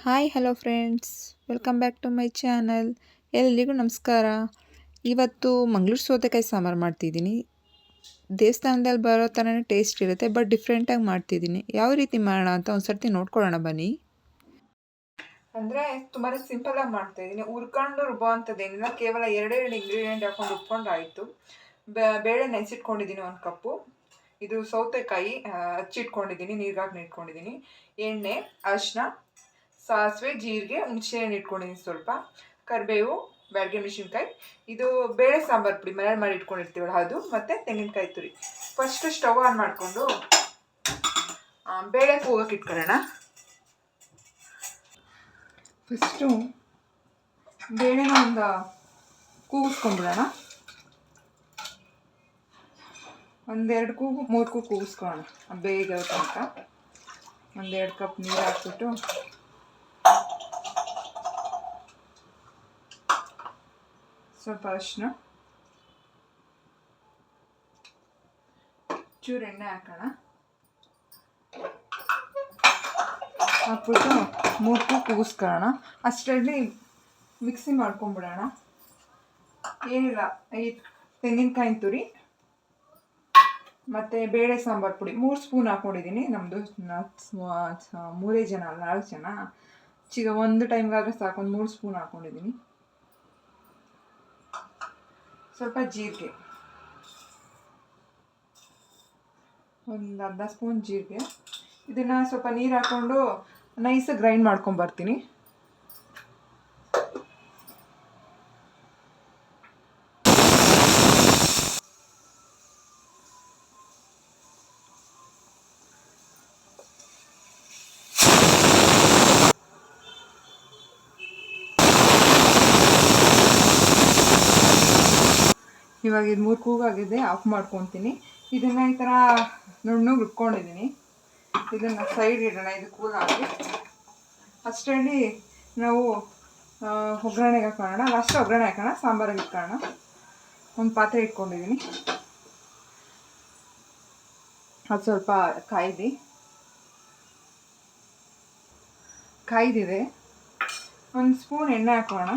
Hi hello friends, welcome back to my channel. ಎಲ್ಲರಿಗೂ ನಮಸ್ಕಾರ. ಇವತ್ತು ಮಂಗಳೂರು ಸೌತೆಕಾಯಿ ಸಾಂಬಾರು ಮಾಡ್ತಿದ್ದೀನಿ. ದೇವಸ್ಥಾನದಲ್ಲಿ ಬರೋ ಥರನೇ ಟೇಸ್ಟ್ ಇರುತ್ತೆ, ಬಟ್ ಡಿಫ್ರೆಂಟಾಗಿ ಮಾಡ್ತಿದ್ದೀನಿ. ಯಾವ ರೀತಿ ಮಾಡೋಣ ಅಂತ ಒಂದು ಸರ್ತಿ ನೋಡ್ಕೊಳ್ಳೋಣ ಬನ್ನಿ. ಅಂದರೆ ತುಂಬಾ ಸಿಂಪಲಾಗಿ ಮಾಡ್ತಾಯಿದ್ದೀನಿ. ಹುರ್ಕೊಂಡು ರುಬ್ಬೋ ಅಂಥದ್ದೇನಿಲ್ಲ, ಕೇವಲ ಎರಡೆರಡು ಇಂಗ್ರೀಡಿಯೆಂಟ್ ಹಾಕೊಂಡು ರುಬ್ಕೊಂಡು ಆಯಿತು. ಬೇಳೆ ನೆನೆಸಿಟ್ಕೊಂಡಿದ್ದೀನಿ 1 ಕಪ್ಪು. ಇದು ಸೌತೆಕಾಯಿ ಹಚ್ಚಿಟ್ಕೊಂಡಿದ್ದೀನಿ, ನೀರಿಗಾಗಿ ಇಟ್ಕೊಂಡಿದ್ದೀನಿ. ಎಣ್ಣೆ, ಅರಿಶಿನ, ಸಾಸಿವೆ, ಜೀರಿಗೆ, ಹುಣಸೆಹಣ್ಣು ಇಟ್ಕೊಂಡಿದ್ದೀನಿ, ಸ್ವಲ್ಪ ಕರಿಬೇವು, ಬ್ಯಾಡಗಿ ಮೆಣಸಿನ್ಕಾಯಿ. ಇದು ಬೇಳೆ ಸಾಂಬಾರು ಪುಡಿ ಮನೇಲಿ ಮಾಡಿ ಇಟ್ಕೊಂಡಿರ್ತೀವಲ್ಲ ಅದು, ಮತ್ತು ತೆಂಗಿನಕಾಯಿ ತುರಿ. ಫಸ್ಟು ಸ್ಟವ್ ಆನ್ ಮಾಡಿಕೊಂಡು ಬೇಳೆ ಕೂಗಕ್ಕೆ ಇಟ್ಕೊಳ್ಳೋಣ. ಫಸ್ಟು ಬೇಳೆನ ಒಂದು ಕೂಗಿಸ್ಕೊಂಡ್ಬಿಡೋಣ. 1-2 ಕೂಗು 3 ಕೂಗು ಕೂಗಿಸ್ಕೊಳ್ಳೋಣ ಬೇಗ ತನಕ. 1-2 ಕಪ್ ನೀರು ಹಾಕ್ಬಿಟ್ಟು ಸ್ವಲ್ಪ ಅರಿಶಿನ, ಚೂರು ಎಣ್ಣೆ ಹಾಕೋಣ. ಹಾಕ್ಬಿಟ್ಟು 3 ಕೂಗು ಕೂಗಿಸ್ಕೊಳ್ಳೋಣ. ಅಷ್ಟರಲ್ಲಿ ಮಿಕ್ಸಿ ಮಾಡ್ಕೊಂಬಿಡೋಣ. ಏನಿಲ್ಲ, ಈ ತೆಂಗಿನಕಾಯಿ ತುರಿ ಮತ್ತು ಬೇಳೆ ಸಾಂಬಾರು ಪುಡಿ 3 ಸ್ಪೂನ್ ಹಾಕ್ಕೊಂಡಿದ್ದೀನಿ. ನಮ್ಮದು 3 ಜನ 4 ಜನ ಒಂದು ಟೈಮ್ಗಾದರೆ ಸಾಕು, ಒಂದು 3 ಸ್ಪೂನ್ ಹಾಕ್ಕೊಂಡಿದ್ದೀನಿ. ಸ್ವಲ್ಪ ಜೀರಿಗೆ, ಒಂದು ಅರ್ಧ ಸ್ಪೂನ್ ಜೀರಿಗೆ. ಇದನ್ನು ಸ್ವಲ್ಪ ನೀರು ಹಾಕ್ಕೊಂಡು ನೈಸಾಗಿ ಗ್ರೈಂಡ್ ಮಾಡ್ಕೊಂಬರ್ತೀನಿ. ಇವಾಗ ಇದು 3 ಕೂಗಾಗಿದೆ, ಆಫ್ ಮಾಡ್ಕೊತೀನಿ. ಇದನ್ನು ಈ ಥರ ನುಣ್ಣಗೆ ರುಬ್ಕೊಂಡಿದ್ದೀನಿ. ಇದನ್ನು ಸೈಡ್ ಇಡೋಣ, ಇದು ಕೂಲ್ ಆಗಿ. ಅಷ್ಟರಲ್ಲಿ ನಾವು ಒಗ್ಗರಣೆಗೆ ಹಾಕೋಣ. ಲಾಸ್ಟ್ ಒಗ್ಗರಣೆ ಹಾಕೋಣ, ಸಾಂಬಾರಿಗೆ ಇಟ್ಕೊಳ್ಳೋಣ. ಒಂದು ಪಾತ್ರೆ ಇಟ್ಕೊಂಡಿದ್ದೀನಿ, ಅದು ಸ್ವಲ್ಪ ಕಾಯ್ದಿದೆ. 1 ಸ್ಪೂನ್ ಎಣ್ಣೆ ಹಾಕೋಣ.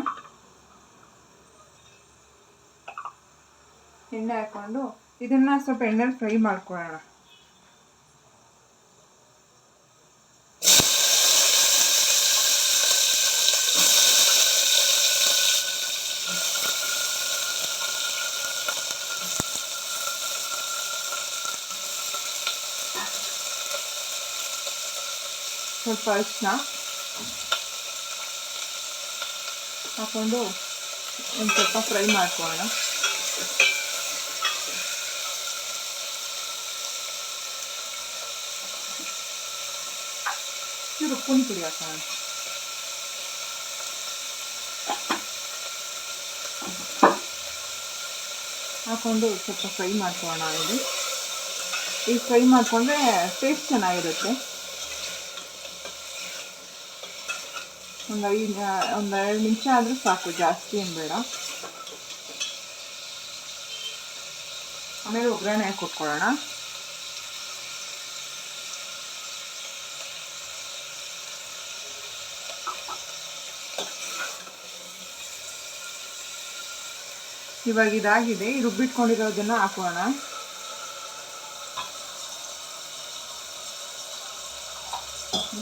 ಎಣ್ಣೆ ಹಾಕ್ಕೊಂಡು ಇದನ್ನು ಸ್ವಲ್ಪ ಎಣ್ಣೆಲಿ ಫ್ರೈ ಮಾಡ್ಕೊಳ್ಳೋಣ. ಸ್ವಲ್ಪ ಅರಿಶಿನ ಹಾಕ್ಕೊಂಡು ಒಂದು ಸ್ವಲ್ಪ ಫ್ರೈ ಮಾಡ್ಕೊಳ್ಳೋಣ. ಚೂರು ಉಪ್ಪಿನ ಪುಡಿ ಹಾಕೋಣ. ಹಾಕ್ಕೊಂಡು ಸ್ವಲ್ಪ ಫ್ರೈ ಮಾಡ್ಕೊಳ್ಳೋಣ. ಈಗ ಫ್ರೈ ಮಾಡಿಕೊಂಡ್ರೆ ಟೇಸ್ಟ್ ಚೆನ್ನಾಗಿರುತ್ತೆ. ಒಂದು 2 ನಿಮಿಷ ಆದರೂ ಸಾಕು, ಜಾಸ್ತಿ ಏನು ಬೇಡ. ಆಮೇಲೆ ಒಗ್ಗರಣೆ ಹಾಕಿ ಕೊಟ್ಕೊಳ್ಳೋಣ. ಇವಾಗ ಇದಾಗಿದೆ, ರುಬ್ಬಿಟ್ಕೊಂಡಿರೋದನ್ನು ಹಾಕೋಣ.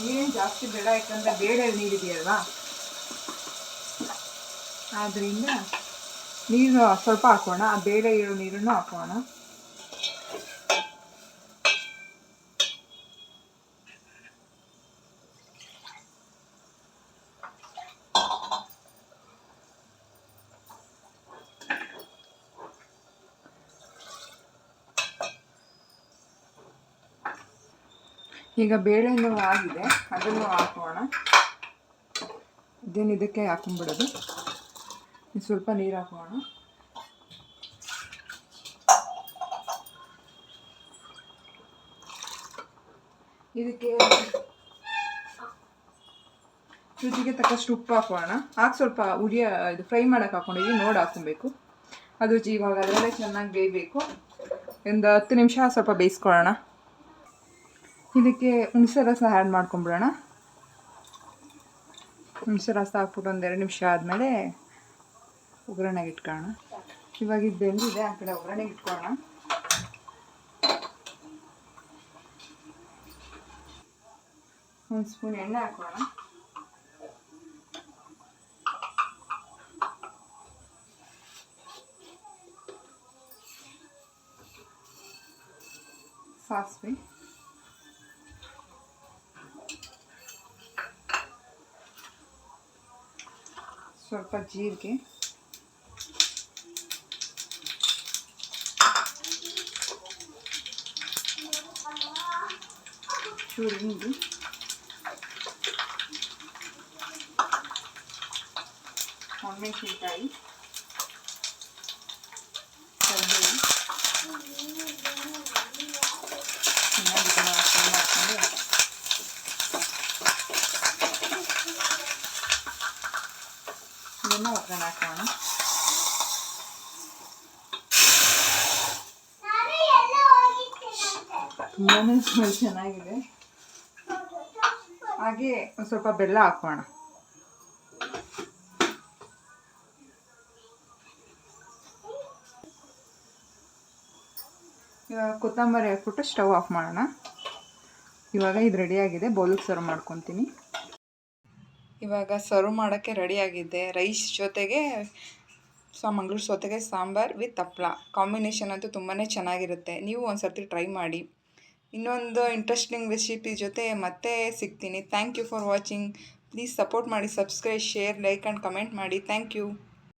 ನೀರೇನು ಜಾಸ್ತಿ ಬೇಡ, ಯಾಕಂದರೆ ಬೇಳೆ ನೀರಿದೆಯಲ್ವಾ, ಆದ್ದರಿಂದ ನೀರು ಸ್ವಲ್ಪ ಹಾಕೋಣ. ಆ ಬೇಳೆ ಇರೋ ನೀರನ್ನು ಹಾಕೋಣ. ಈಗ ಬೇಳೆನೂ ಆಗಿದೆ, ಅದನ್ನು ಹಾಕೋಣ. ಇದನ್ನು ಇದಕ್ಕೆ ಹಾಕೊಂಡ್ಬಿಡೋದು. ಸ್ವಲ್ಪ ನೀರು ಹಾಕೋಣ. ಇದಕ್ಕೆ ರುಚಿಗೆ ತಕ್ಕಷ್ಟು ಉಪ್ಪು ಹಾಕೋಣ. ಸ್ವಲ್ಪ ಇದು ಫ್ರೈ ಮಾಡೋಕೆ ಹಾಕೊಂಡಿದ್ದೀವಿ, ನೋಡಿ ಹಾಕೊಬೇಕು. ಅದು ಇವಾಗ ಅದರಲ್ಲೇ ಚೆನ್ನಾಗಿ ಬೇಯಬೇಕು. ಒಂದು 10 ನಿಮಿಷ ಸ್ವಲ್ಪ ಬೇಯಿಸ್ಕೊಳ್ಳೋಣ. ಇದಕ್ಕೆ ಹುಣಸೆ ರಸ ಆ್ಯಡ್ ಮಾಡ್ಕೊಂಬಿಡೋಣ. ಹುಣಸೆ ರಸ ಹಾಕ್ಬಿಟ್ಟು ಒಂದೆರಡು ನಿಮಿಷ ಆದಮೇಲೆ ಒಗ್ಗರಣೆಗೆ ಇಟ್ಕೊಳ್ಳೋಣ. ಇವಾಗ ಇದು ಬೆಂದಿದೆ, ಆ ಕಡೆ ಒಗ್ಗರಣೆಗೆ ಇಟ್ಕೊಳ್ಳೋಣ. ಒಂದು ಸ್ಪೂನ್ ಎಣ್ಣೆ ಹಾಕೋಣ. ಸಾಸಿವೆ, ಸ್ವಲ್ಪ ಜೀರಿಗೆ, ಚೂರು ಹಿಂಡಿ, ಒಣಮೆಣಸಿನ್ಕಾಯಿ, ಕರಿಬೇವು, ಚೆನ್ನಾಗಿ ಇದನ್ನು ಫ್ರೈ ಮಾಡ್ಕೊಂಡು ಇದನ್ನು ಒಗ್ಗರಣೆ ಹಾಕೋಣ. ತುಂಬಾ ಸ್ಮೆಲ್ ಚೆನ್ನಾಗಿದೆ. ಹಾಗೆ ಒಂದು ಸ್ವಲ್ಪ ಬೆಲ್ಲ ಹಾಕೋಣ. ಇವಾಗ ಕೊತ್ತಂಬರಿ ಹಾಕ್ಬಿಟ್ಟು ಸ್ಟವ್ ಆಫ್ ಮಾಡೋಣ. ಇವಾಗ ಇದು ರೆಡಿಯಾಗಿದೆ, ಬೌಲಿಗೆ ಸರ್ವ್ ಮಾಡ್ಕೊತೀನಿ. ಇವಾಗ ಸರ್ವ್ ಮಾಡೋಕ್ಕೆ ರೆಡಿಯಾಗಿದೆ. ರೈಸ್ ಜೊತೆಗೆ ಮಂಗಳೂರು ಸೌತೆಕಾಯಿ ಸಾಂಬಾರು ವಿತ್ ಹಪ್ಪಳ ಕಾಂಬಿನೇಷನ್ ಅಂತೂ ತುಂಬಾ ಚೆನ್ನಾಗಿರುತ್ತೆ. ನೀವು ಒಂದು ಸರ್ತಿ ಟ್ರೈ ಮಾಡಿ. ಇನ್ನೊಂದು ಇಂಟ್ರೆಸ್ಟಿಂಗ್ ರೆಸಿಪಿ ಜೊತೆ ಮತ್ತೆ ಸಿಗ್ತೀನಿ. Thank you for watching. Please support ಮಾಡಿ, subscribe, share, like and comment ಮಾಡಿ. Thank you.